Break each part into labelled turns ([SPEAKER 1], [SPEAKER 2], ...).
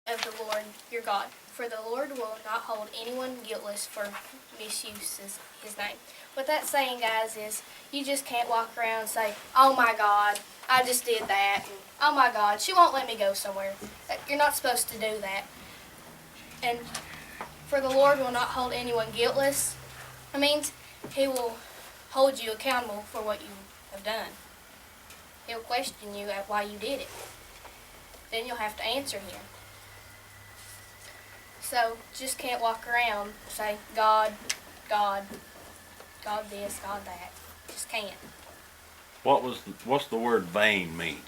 [SPEAKER 1] of the Lord your God, for the Lord will not hold anyone guiltless for misuses his name. What that's saying, guys, is you just can't walk around and say, oh my God, I just did that, and oh my God, she won't let me go somewhere. You're not supposed to do that. And for the Lord will not hold anyone guiltless, it means he will hold you accountable for what you have done. He'll question you at why you did it. Then you'll have to answer him. So just can't walk around and say, God, God, God this, God that. Just can't.
[SPEAKER 2] What's the word vain mean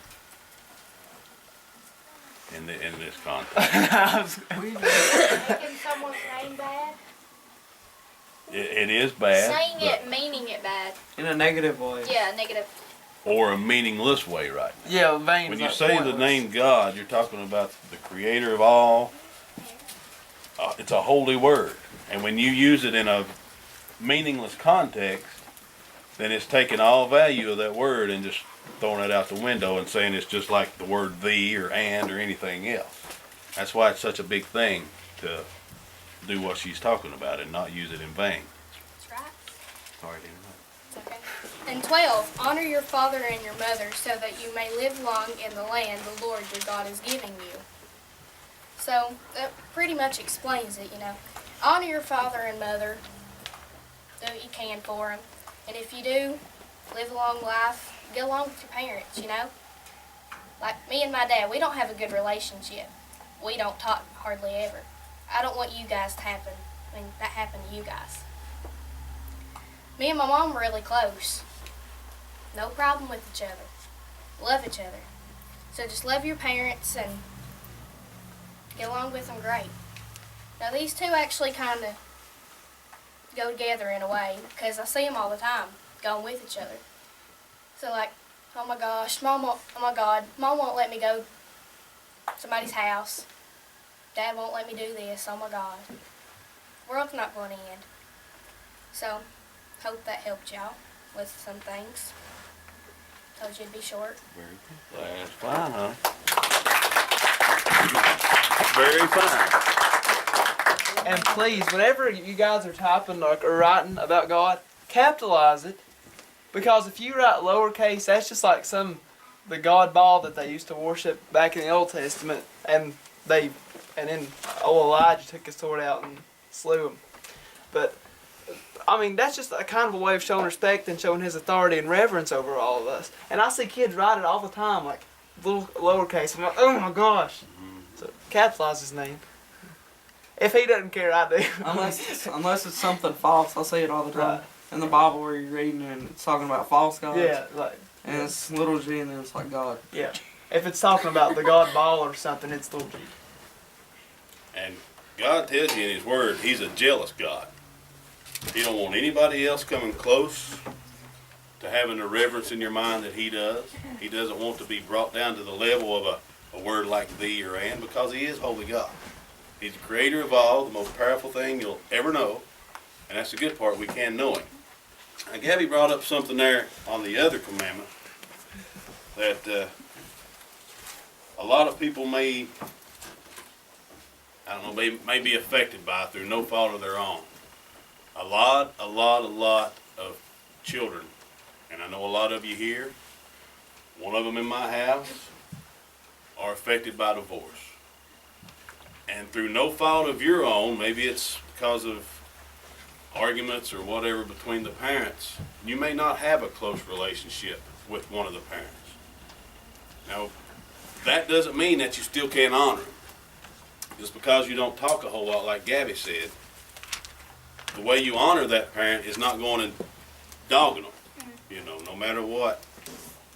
[SPEAKER 2] in this context?
[SPEAKER 3] Making someone's name bad?
[SPEAKER 2] It is bad.
[SPEAKER 1] Saying it, meaning it bad.
[SPEAKER 4] In a negative way.
[SPEAKER 1] Yeah, negative.
[SPEAKER 2] Or a meaningless way, right?
[SPEAKER 4] Yeah, vain.
[SPEAKER 2] When you say the name God, you're talking about the creator of all. It's a holy word. And when you use it in a meaningless context, then it's taking all value of that word and just throwing it out the window and saying it's just like the word thee or and or anything else. That's why it's such a big thing to do what she's talking about and not use it in vain.
[SPEAKER 1] That's right.
[SPEAKER 2] Sorry, didn't
[SPEAKER 1] It's okay. And 12, honor your father and your mother so that you may live long in the land the Lord your God is giving you. So that pretty much explains it, Honor your father and mother. Do what you can for them. And if you do, live a long life. Get along with your parents, Like me and my dad, we don't have a good relationship. We don't talk hardly ever. I don't want you guys to happen. That happened to you guys. Me and my mom were really close. No problem with each other. Love each other. So just love your parents and get along with them great. Now these two actually kind of go together in a way because I see them all the time going with each other. So like, oh my gosh, oh my God, Mom won't let me go to somebody's house. Dad won't let me do this, oh my God. World's not going to end. So, hope that helped y'all with some things. Told you it'd be short.
[SPEAKER 2] Very good. That's fine, huh? Very fine.
[SPEAKER 4] And please, whenever you guys are typing or writing about God, capitalize it. Because if you write lowercase, that's just like the God ball that they used to worship back in the Old Testament. And then Elijah took his sword out and slew him. But that's just a kind of a way of showing respect and showing his authority and reverence over all of us. And I see kids write it all the time, like little lowercase. I'm like, oh my gosh. So capitalize his name. If he doesn't care, I do.
[SPEAKER 5] unless it's something false. I say it all the time.
[SPEAKER 4] Right.
[SPEAKER 5] In the Bible where you're reading and it's talking about false gods.
[SPEAKER 4] Yeah,
[SPEAKER 5] And it's little g and then it's like God.
[SPEAKER 4] Yeah. If it's talking about the God ball or something, it's little g.
[SPEAKER 2] And God tells you in His Word, He's a jealous God. He don't want anybody else coming close to having the reverence in your mind that He does. He doesn't want to be brought down to the level of a word like thee or and, because He is holy God. He's the creator of all, the most powerful thing you'll ever know. And that's the good part, we can know Him. Now, Gabby brought up something there on the other commandment that a lot of people may be affected by through no fault of their own. A lot of children, and I know a lot of you here, one of them in my house, are affected by divorce. And through no fault of your own, maybe it's because of arguments or whatever between the parents, you may not have a close relationship with one of the parents. Now, that doesn't mean that you still can't honor them. Just because you don't talk a whole lot, like Gabby said, the way you honor that parent is not going and dogging them. No matter what,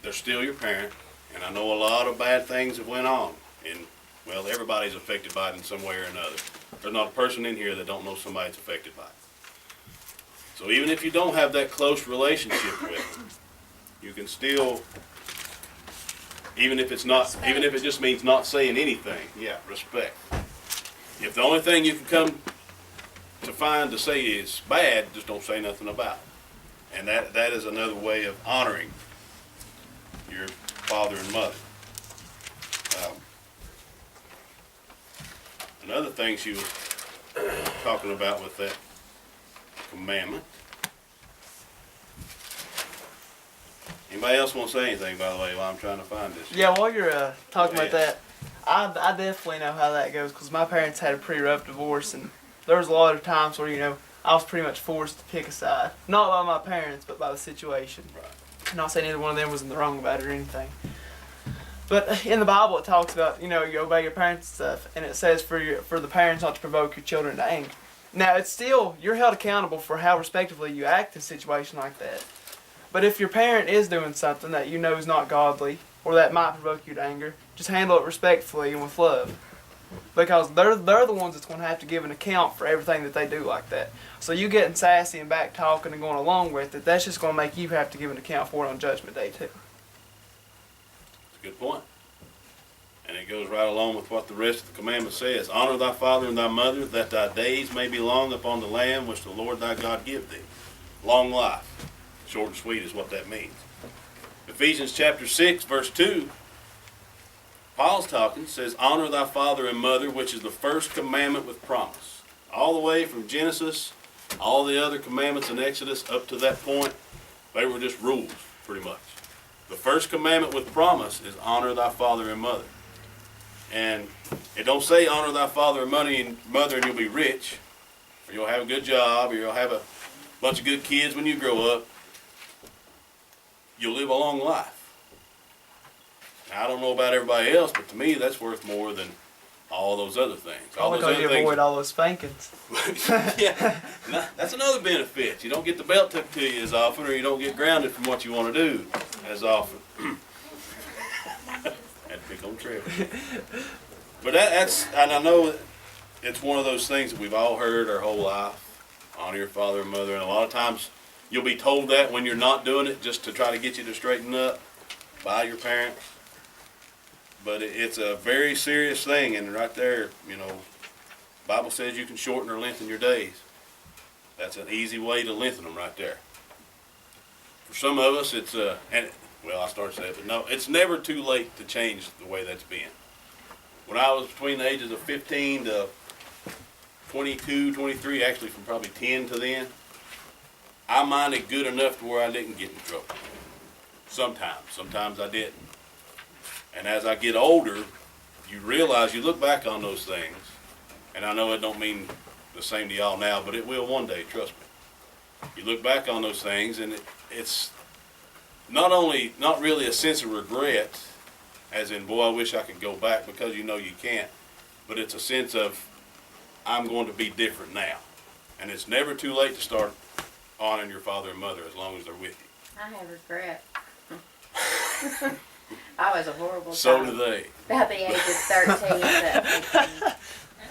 [SPEAKER 2] they're still your parent. And I know a lot of bad things have went on. And, well, everybody's affected by it in some way or another. There's not a person in here that don't know somebody that's affected by it. So even if you don't have that close relationship with them, you can still, even if it just means not saying anything, respect. If the only thing you can come to find to say is bad, just don't say nothing about it. And that is another way of honoring your father and mother. Another thing she was talking about with that commandment. Anybody else want to say anything, by the way, while I'm trying to find this?
[SPEAKER 4] Yeah, while you're talking
[SPEAKER 2] Go
[SPEAKER 4] about that, I definitely know how that goes because my parents had a pretty rough divorce, and there was a lot of times where, you know, I was pretty much forced to pick a side. Not by my parents, but by the situation.
[SPEAKER 2] Right.
[SPEAKER 4] Not saying either one of them was in the wrong about it or anything. But in the Bible it talks about, you know, you obey your parents and stuff, and it says for the parents not to provoke your children to anger. Now, it's still, you're held accountable for how respectively you act in a situation like that. But if your parent is doing something that you know is not godly, or that might provoke you to anger, just handle it respectfully and with love. Because they're the ones that's going to have to give an account for everything that they do like that. So you getting sassy and back talking and going along with it, that's just going to make you have to give an account for it on Judgment Day too.
[SPEAKER 2] That's a good point. And it goes right along with what the rest of the commandment says. Honor thy father and thy mother, that thy days may be long upon the land which the Lord thy God give thee. Long life. Short and sweet is what that means. Ephesians chapter 6, verse 2, Paul's talking, says, honor thy father and mother, which is the first commandment with promise. All the way from Genesis, all the other commandments in Exodus up to that point, they were just rules, pretty much. The first commandment with promise is honor thy father and mother. And it don't say honor thy father and mother and you'll be rich, or you'll have a good job, or you'll have a bunch of good kids when you grow up. You'll live a long life. Now, I don't know about everybody else, but to me, that's worth more than all those other things. All those
[SPEAKER 4] Because
[SPEAKER 2] other
[SPEAKER 4] you
[SPEAKER 2] things.
[SPEAKER 4] avoid all those spankings.
[SPEAKER 2] Yeah, that's another benefit. You don't get the belt took to you as often, or you don't get grounded from what you want to do as often. Had to pick on Trevor. But that's, and I know it's one of those things that we've all heard our whole life. Honor your father and mother, and a lot of times you'll be told that when you're not doing it, just to try to get you to straighten up by your parents. But it's a very serious thing, and right there, you know, the Bible says you can shorten or lengthen your days. That's an easy way to lengthen them right there. For some of us, it's I started to say it, but no, it's never too late to change the way that's been. When I was between the ages of 15 to 22, 23, actually from probably 10 to then, I minded good enough to where I didn't get in trouble. Sometimes I didn't. And as I get older, you realize, you look back on those things, and I know it don't mean the same to y'all now, but it will one day, trust me. You look back on those things, and it's not really a sense of regret, as in, boy, I wish I could go back, because you know you can't, but it's a sense of, I'm going to be different now. And it's never too late to start honoring your father and mother as long as they're with you.
[SPEAKER 6] I have regret. I was a horrible
[SPEAKER 2] So
[SPEAKER 6] child.
[SPEAKER 2] do they.
[SPEAKER 6] About the age of 13 to 18.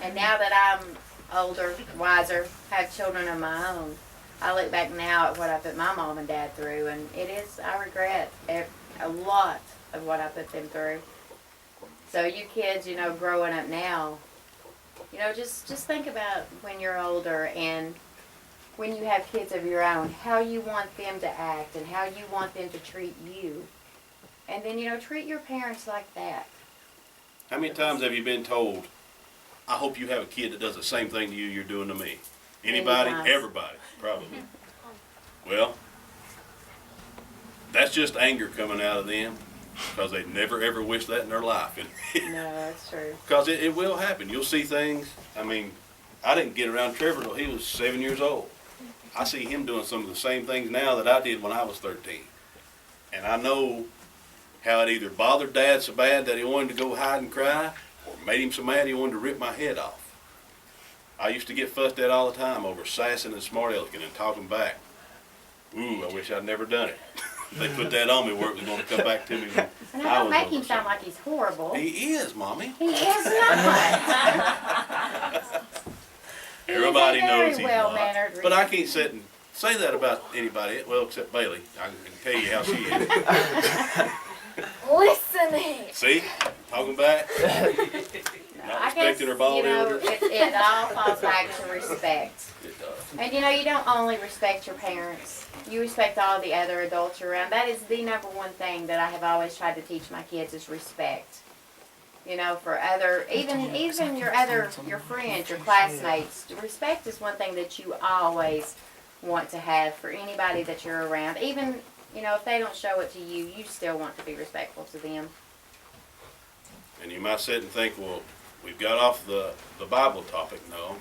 [SPEAKER 6] And now that I'm older, wiser, have children of my own, I look back now at what I put my mom and dad through, and I regret a lot of what I put them through. So you kids, you know, growing up now, you know, just think about when you're older and when you have kids of your own, how you want them to act and how you want them to treat you. And then, you know, treat your parents like that.
[SPEAKER 2] How many times have you been told, I hope you have a kid that does the same thing to you you're doing to me? Anybody?
[SPEAKER 6] Many times.
[SPEAKER 2] Everybody, probably. Well, that's just anger coming out of them, because they never ever wish that in their life.
[SPEAKER 6] No, that's true.
[SPEAKER 2] Because it will happen. You'll see things. I mean, I didn't get around Trevor until he was 7 years old. I see him doing some of the same things now that I did when I was 13. And I know how it either bothered Dad so bad that he wanted to go hide and cry, or made him so mad he wanted to rip my head off. I used to get fussed at all the time over sassing and smart-aleking and talking back. Ooh, I wish I'd never done it. They put that on me where it was going to come back to me when
[SPEAKER 6] And
[SPEAKER 2] I
[SPEAKER 6] I don't
[SPEAKER 2] was
[SPEAKER 6] make
[SPEAKER 2] over
[SPEAKER 6] him sound like he's horrible.
[SPEAKER 2] He is, Mommy.
[SPEAKER 6] He is not.
[SPEAKER 2] Everybody
[SPEAKER 6] He's a very
[SPEAKER 2] knows he's
[SPEAKER 6] well-mannered
[SPEAKER 2] not. But I can't sit and say that about anybody, well, except Bailey. I can tell you how she is.
[SPEAKER 3] Listening.
[SPEAKER 2] See? Talking back. Not
[SPEAKER 6] I guess,
[SPEAKER 2] respecting her bald
[SPEAKER 6] you know,
[SPEAKER 2] elder.
[SPEAKER 6] it all falls back to respect.
[SPEAKER 2] It does.
[SPEAKER 6] And you know, you don't only respect your parents, you respect all the other adults around. That is the number one thing that I have always tried to teach my kids is respect. You know, for other, even your friends, your classmates. Respect is one thing that you always want to have for anybody that you're around. Even, you know, if they don't show it to you, you still want to be respectful to them.
[SPEAKER 2] And you might sit and think, well, we've got off the Bible topic. No.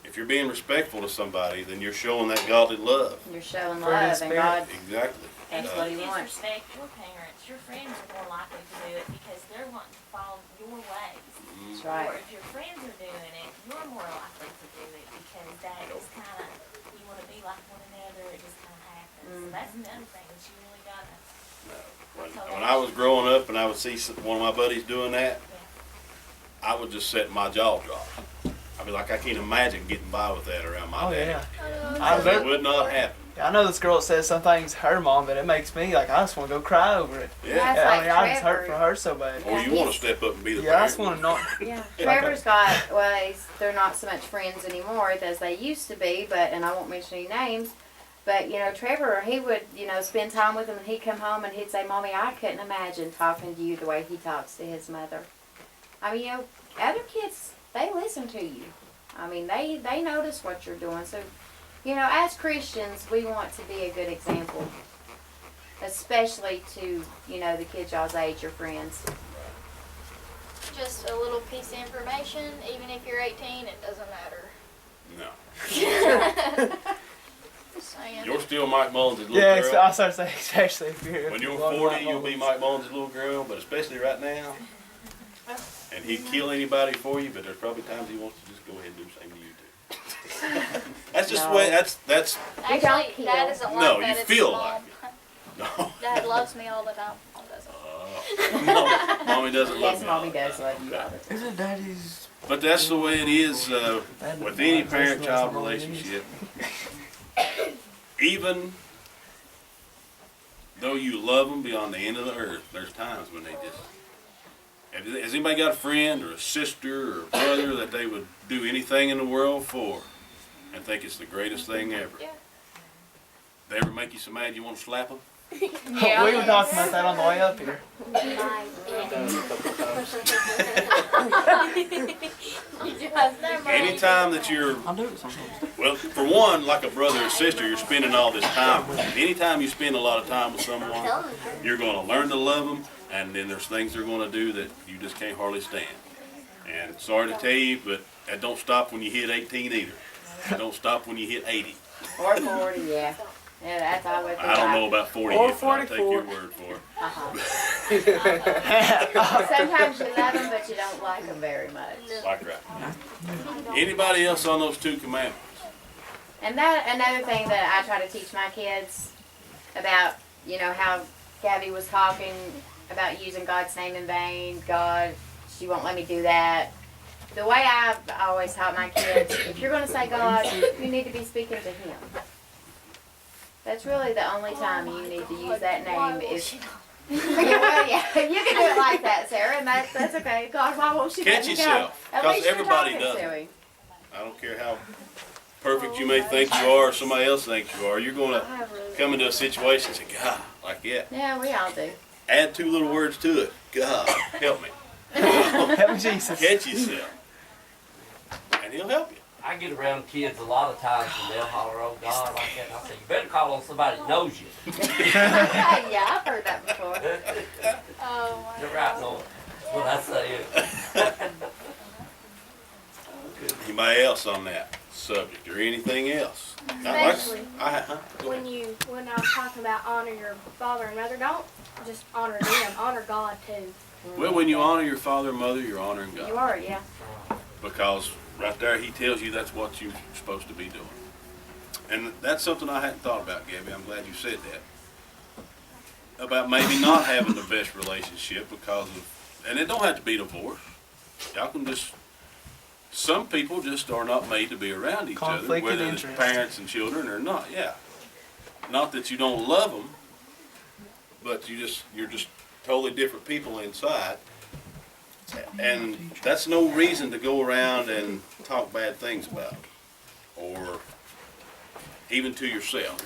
[SPEAKER 2] If you're being respectful to somebody, then you're showing that godly love.
[SPEAKER 6] You're showing
[SPEAKER 4] For His
[SPEAKER 6] love, and
[SPEAKER 4] Spirit.
[SPEAKER 6] God,
[SPEAKER 2] Exactly.
[SPEAKER 7] And
[SPEAKER 6] that's
[SPEAKER 7] if
[SPEAKER 6] what
[SPEAKER 7] you
[SPEAKER 6] He wants.
[SPEAKER 7] disrespect your parents, your friends are more likely to do it because they're wanting to follow your ways.
[SPEAKER 6] That's
[SPEAKER 7] Or
[SPEAKER 6] right.
[SPEAKER 7] if your friends are doing it, you're more likely to do it because that is kind of, you want to be like one another, it just kind of happens. So that's another thing that you really got to,
[SPEAKER 2] When I was growing up and I would see one of my buddies doing that, I would just set my jaw drop. I'd be like, I can't imagine getting by with that around my
[SPEAKER 4] Oh
[SPEAKER 2] dad.
[SPEAKER 4] yeah.
[SPEAKER 2] It would not happen.
[SPEAKER 4] I know this girl that says some things to her mom, but it makes me like I just want to go cry over it.
[SPEAKER 2] Yeah.
[SPEAKER 6] That's
[SPEAKER 4] I
[SPEAKER 6] like
[SPEAKER 4] mean, I just hurt
[SPEAKER 6] Trevor.
[SPEAKER 4] for her so bad.
[SPEAKER 2] Or you want to step up and be the
[SPEAKER 4] Yeah, I just
[SPEAKER 2] parent.
[SPEAKER 4] want to not.
[SPEAKER 6] Yeah, Trevor's got, well, they're not so much friends anymore as they used to be, but, and I won't mention any names, but, you know, Trevor, he would, you know, spend time with him and he'd come home and he'd say, Mommy, I couldn't imagine talking to you the way he talks to his mother. I mean, you know, other kids, they listen to you. I mean, they notice what you're doing, so, you know, as Christians, we want to be a good example, especially to, you know, the kids y'all's age, your friends.
[SPEAKER 3] Just a little piece of information, even if you're 18, it doesn't matter.
[SPEAKER 2] No.
[SPEAKER 3] Just saying.
[SPEAKER 2] You're still Mike Mullins' little
[SPEAKER 4] Yeah,
[SPEAKER 2] girl.
[SPEAKER 4] I started saying especially if you're.
[SPEAKER 2] When you're
[SPEAKER 4] one
[SPEAKER 2] 40,
[SPEAKER 4] like
[SPEAKER 2] you'll be
[SPEAKER 4] Mullins.
[SPEAKER 2] Mike Mullins' little girl, but especially right now. And he'd kill anybody for you, but there's probably times he wants to just go ahead and do the same to you too. That's just the
[SPEAKER 6] No.
[SPEAKER 2] way. That's.
[SPEAKER 3] Actually, Dad isn't like
[SPEAKER 2] No,
[SPEAKER 3] that.
[SPEAKER 2] you
[SPEAKER 3] It's
[SPEAKER 2] feel
[SPEAKER 3] Mom.
[SPEAKER 2] like No.
[SPEAKER 3] Dad loves me all the time. Mom doesn't.
[SPEAKER 2] Mommy doesn't love
[SPEAKER 6] Yes,
[SPEAKER 2] me. all
[SPEAKER 6] Mommy
[SPEAKER 2] the
[SPEAKER 6] does
[SPEAKER 2] time.
[SPEAKER 6] love you
[SPEAKER 2] Okay.
[SPEAKER 6] all the time.
[SPEAKER 5] Isn't daddy's?
[SPEAKER 2] But that's the way it is with any parent-child relationship. Even though you love them beyond the end of the earth, there's times when they just. Has anybody got a friend or a sister or a brother that they would do anything in the world for and think it's the greatest thing ever?
[SPEAKER 3] Yeah.
[SPEAKER 2] They ever make you so mad you want to slap them?
[SPEAKER 3] Yeah.
[SPEAKER 4] We were talking about that on the way up here.
[SPEAKER 2] Anytime that you're,
[SPEAKER 5] I do it sometimes.
[SPEAKER 2] well, for one, like a brother or sister, you're spending all this time with them. Anytime you spend a lot of time with someone, you're going to learn to love them, and then there's things they're going to do that you just can't hardly stand. And sorry to tell you, but that don't stop when you hit 18 either. It don't stop when you hit 80.
[SPEAKER 6] Or 40, yeah. Yeah, that's always the
[SPEAKER 2] I don't know about 40
[SPEAKER 4] Or
[SPEAKER 2] yet, but I'll take
[SPEAKER 4] 44.
[SPEAKER 2] your word for it.
[SPEAKER 6] Sometimes you love them, but you don't like them very much.
[SPEAKER 2] Like right. Anybody else on those two commandments?
[SPEAKER 6] And that another thing that I try to teach my kids about, you know, how Gabby was talking about using God's name in vain. God, she won't let me do that. The way I've always taught my kids, if you're going to say God, you need to be speaking to Him. That's really the only time you need to use that name is. Yeah, you can do it like that, Sarah, and that's okay. God, why won't she let
[SPEAKER 2] Catch
[SPEAKER 6] me go?
[SPEAKER 2] yourself,
[SPEAKER 6] At
[SPEAKER 2] 'cause
[SPEAKER 6] least you're
[SPEAKER 2] everybody
[SPEAKER 6] talking
[SPEAKER 2] does
[SPEAKER 6] to
[SPEAKER 2] it.
[SPEAKER 6] Him.
[SPEAKER 2] I don't care how perfect you may think you are or somebody else thinks you are. You're going to come into a situation and say, God, like, yeah.
[SPEAKER 6] Yeah, we all do.
[SPEAKER 2] Add two little words to it. God, help me.
[SPEAKER 4] Help me, Jesus.
[SPEAKER 2] Catch yourself. And He'll help you.
[SPEAKER 8] I get around kids a lot of times and they'll holler, oh God, like that. And I say, you better call on somebody that knows you.
[SPEAKER 6] Yeah, I've heard that before.
[SPEAKER 3] Oh my
[SPEAKER 8] You're right, no. That's what I say.
[SPEAKER 2] Anybody else on that subject or anything else?
[SPEAKER 3] Especially
[SPEAKER 2] Go
[SPEAKER 3] when
[SPEAKER 2] ahead.
[SPEAKER 3] when I was talking about honor your father and mother, don't just honor them, honor God too.
[SPEAKER 2] Well, when you honor your father and mother, you're honoring
[SPEAKER 6] You
[SPEAKER 2] God.
[SPEAKER 6] are, yeah.
[SPEAKER 2] Because right there He tells you that's what you're supposed to be doing. And that's something I hadn't thought about, Gabby. I'm glad you said that. About maybe not having the best relationship because of, and it don't have to be divorce. Y'all can just, some people just are not made to be around each other,
[SPEAKER 4] Conflict of
[SPEAKER 2] whether it's
[SPEAKER 4] interest.
[SPEAKER 2] parents and children or not, yeah. Not that you don't love them, but you're just totally different people inside. And that's no reason to go around and talk bad things about them, or even to yourself.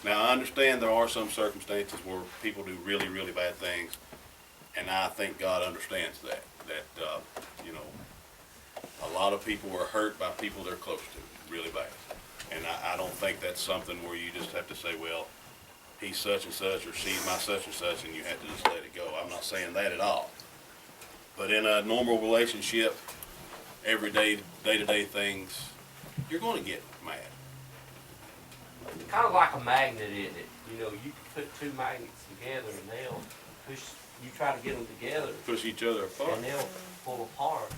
[SPEAKER 2] Now, I understand there are some circumstances where people do really, really bad things, And I think God understands that, you know, a lot of people are hurt by people they're close to, really bad. And I don't think that's something where you just have to say, well, he's such and such, or she's my such and such, and you have to just let it go. I'm not saying that at all. But in a normal relationship, everyday, day-to-day things, you're going to get mad.
[SPEAKER 8] Kind of like a magnet, isn't it? You know, you can put two magnets together and they'll push, you try to get them together
[SPEAKER 2] Push each other apart.
[SPEAKER 8] and they'll pull apart.